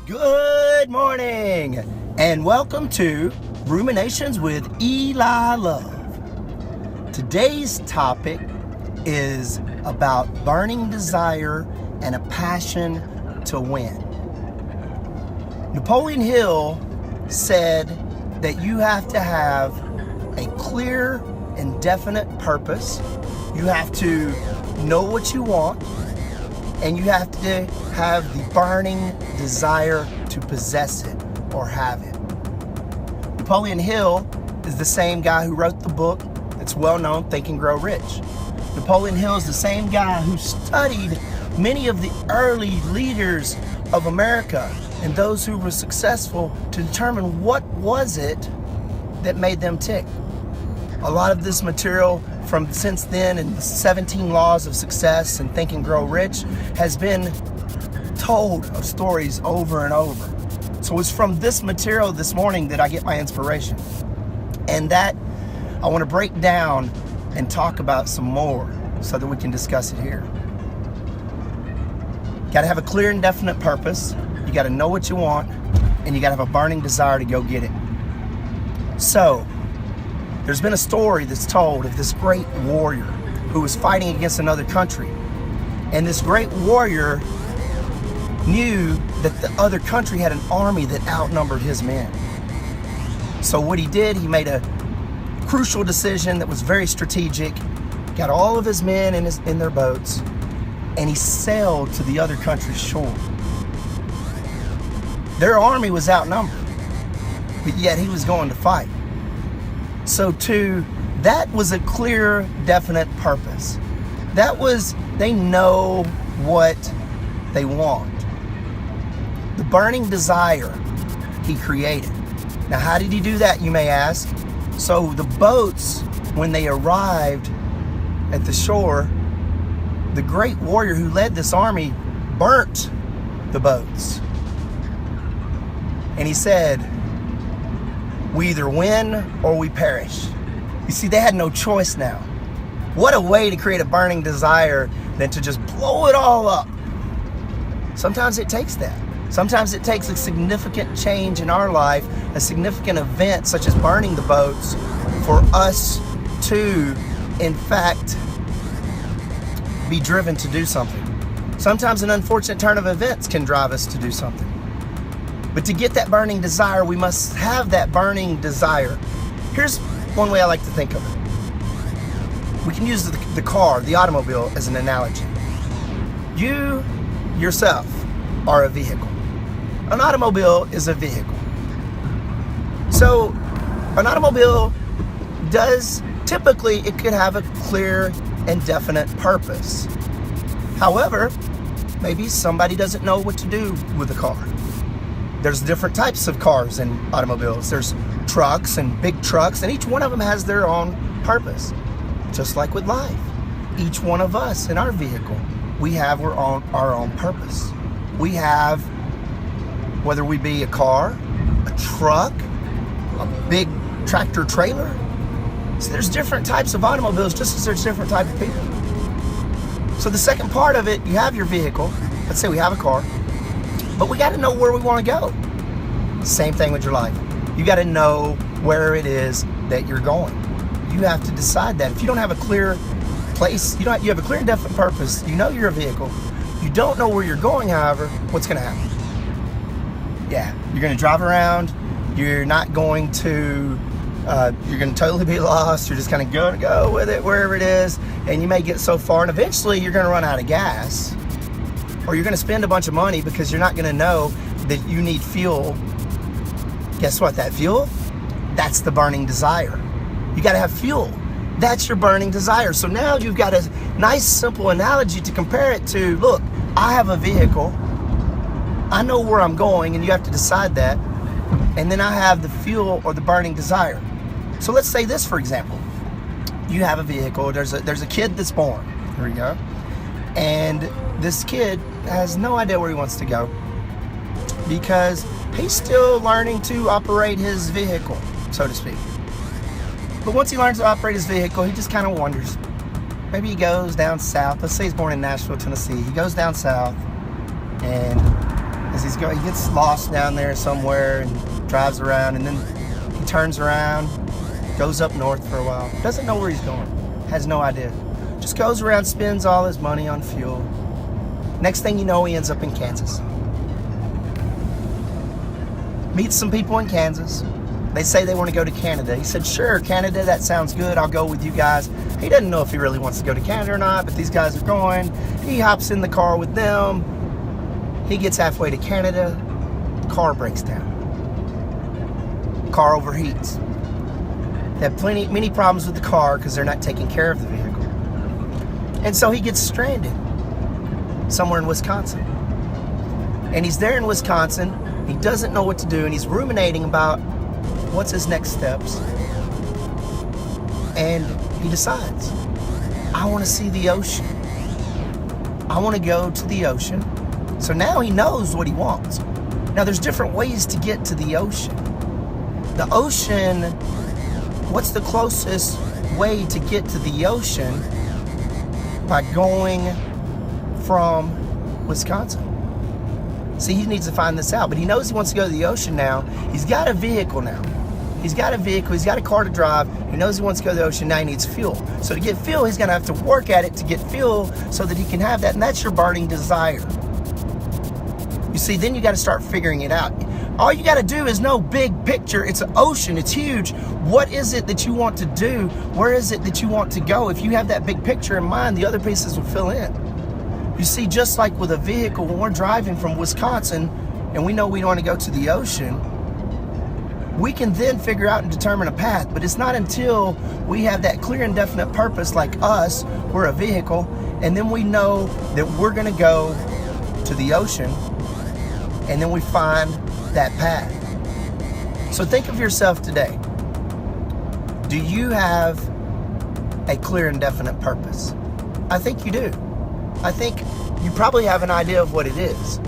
Good morning, and welcome to Ruminations with Eli Love. Today's topic is about burning desire and a passion to win. Napoleon Hill said that you have to have a clear and definite purpose. You have to know what you want, and you have to have the burning desire to possess it or have it. Napoleon Hill is the same guy who wrote the book that's well known, Think and Grow Rich. Napoleon Hill is the same guy who studied many of the early leaders of America and those who were successful to determine what was it that made them tick. A lot of this material from since then and the 17 laws of success and Think and Grow Rich has been told of stories over and over. So it's from this material this morning that I get my inspiration. And that I want to break down and talk about some more so that we can discuss it here. You got to have a clear and definite purpose. You got to know what you want, and you got to have a burning desire to go get it. So, there's been a story that's told of this great warrior who was fighting against another country. And this great warrior knew that the other country had an army that outnumbered his men. So what he did, he made a crucial decision that was very strategic, got all of his men in their boats, and he sailed to the other country's shore. Their army was outnumbered, but yet he was going to fight. So that was a clear, definite purpose. They know what they want. The burning desire he created. Now, how did he do that, you may ask? So the boats, when they arrived at the shore, the great warrior who led this army burnt the boats. And he said, "We either win or we perish." You see, they had no choice now. What a way to create a burning desire than to just blow it all up. Sometimes it takes that. Sometimes it takes a significant change in our life, a significant event such as burning the boats, for us to, in fact, be driven to do something. Sometimes an unfortunate turn of events can drive us to do something. But to get that burning desire, we must have that burning desire. Here's one way I like to think of it. We can use the car, the automobile, as an analogy. You yourself are a vehicle. An automobile is a vehicle. So an automobile typically it could have a clear and definite purpose. However, maybe somebody doesn't know what to do with a car. There's different types of cars and automobiles. There's trucks and big trucks, and each one of them has their own purpose. Just like with life, each one of us in our vehicle, we have our own purpose. We have, whether we be a car, a truck, a big tractor trailer. So there's different types of automobiles just as there's different types of people. So the second part of it, you have your vehicle. Let's say we have a car, but we got to know where we want to go. Same thing with your life. You got to know where it is that you're going. You have to decide that. If you don't have a clear place, you have a clear and definite purpose, you know you're a vehicle. You don't know where you're going, however, what's going to happen? Yeah, you're going to drive around. You're not going to, you're going to totally be lost. You're just kind of going to go with it wherever it is. And you may get so far, and eventually you're going to run out of gas. Or you're going to spend a bunch of money because you're not going to know that you need fuel. Guess what? That fuel, that's the burning desire. You got to have fuel. That's your burning desire. So now you've got a nice, simple analogy to compare it to. Look, I have a vehicle. I know where I'm going, and you have to decide that. And then I have the fuel or the burning desire. So let's say this, for example. You have a vehicle. There's a kid that's born. Here we go. And this kid has no idea where he wants to go because he's still learning to operate his vehicle, so to speak. But once he learns to operate his vehicle, he just kind of wonders. Maybe he goes down south. Let's say he's born in Nashville, Tennessee. He goes down south, and as he's going, he gets lost down there somewhere and drives around, and then he turns around, goes up north for a while. Doesn't know where he's going. Has no idea. Just goes around, spends all his money on fuel. Next thing you know, he ends up in Kansas. Meets some people in Kansas. They say they want to go to Canada. He said, sure, Canada, that sounds good. I'll go with you guys. He doesn't know if he really wants to go to Canada or not, but these guys are going. He hops in the car with them. He gets halfway to Canada. Car breaks down. Car overheats. They have many problems with the car because they're not taking care of the vehicle. And so he gets stranded somewhere in Wisconsin. And he's there in Wisconsin. He doesn't know what to do, and he's ruminating about what's his next steps. And he decides, I want to see the ocean. I want to go to the ocean. So now he knows what he wants. Now there's different ways to get to the ocean. The ocean, what's the closest way to get to the ocean? By going from Wisconsin. See, he needs to find this out, but he knows he wants to go to the ocean now. He's got a vehicle now. He's got a vehicle, he's got a car to drive. He knows he wants to go to the ocean, now he needs fuel. So to get fuel, he's gonna have to work at it to get fuel so that he can have that, and that's your burning desire. You see, then you gotta start figuring it out. All you gotta do is know big picture. It's an ocean, it's huge. What is it that you want to do? Where is it that you want to go? If you have that big picture in mind, the other pieces will fill in. You see, just like with a vehicle, when we're driving from Wisconsin and we know we want to go to the ocean, we can then figure out and determine a path. But it's not until we have that clear and definite purpose, like us, we're a vehicle, and then we know that we're going to go to the ocean, and then we find that path. So think of yourself today. Do you have a clear and definite purpose? I think you do. I think you probably have an idea of what it is.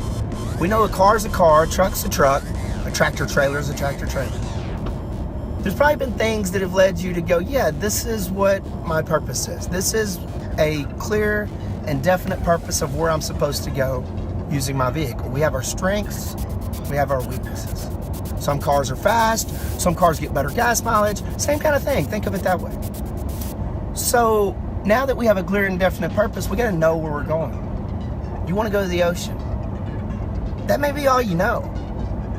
We know a car's a car, a truck's a truck, a tractor trailer's a tractor trailer. There's probably been things that have led you to go, yeah, this is what my purpose is. This is a clear and definite purpose of where I'm supposed to go using my vehicle. We have our strengths, we have our weaknesses. Some cars are fast, some cars get better gas mileage, same kind of thing. Think of it that way. So now that we have a clear and definite purpose, we got to know where we're going. You want to go to the ocean. That may be all you know.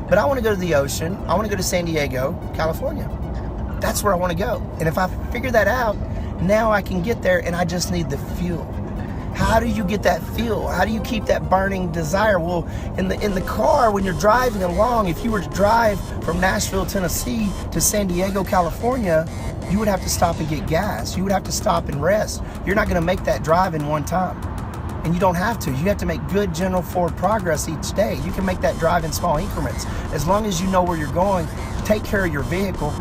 But I want to go to the ocean. I want to go to San Diego, California. That's where I want to go. And if I figure that out, now I can get there, and I just need the fuel. How do you get that fuel? How do you keep that burning desire? Well, in the car, when you're driving along, if you were to drive from Nashville, Tennessee to San Diego, California, you would have to stop and get gas. You would have to stop and rest. You're not going to make that drive in one time. And you don't have to. You have to make good general forward progress each day. You can make that drive in small increments. As long as you know where you're going, you take care of your vehicle,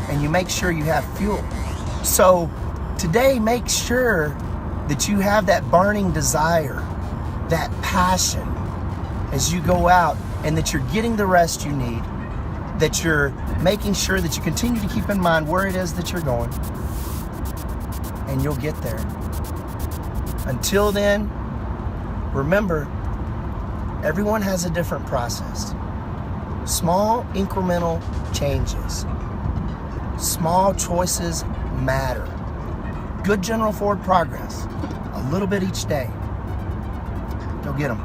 and you make sure you have fuel. So today, make sure that you have that burning desire, that passion as you go out, and that you're getting the rest you need, that you're making sure that you continue to keep in mind where it is that you're going, and you'll get there. Until then, remember, everyone has a different process. Small incremental changes. Small choices matter. Good general forward progress. A little bit each day. Go get them.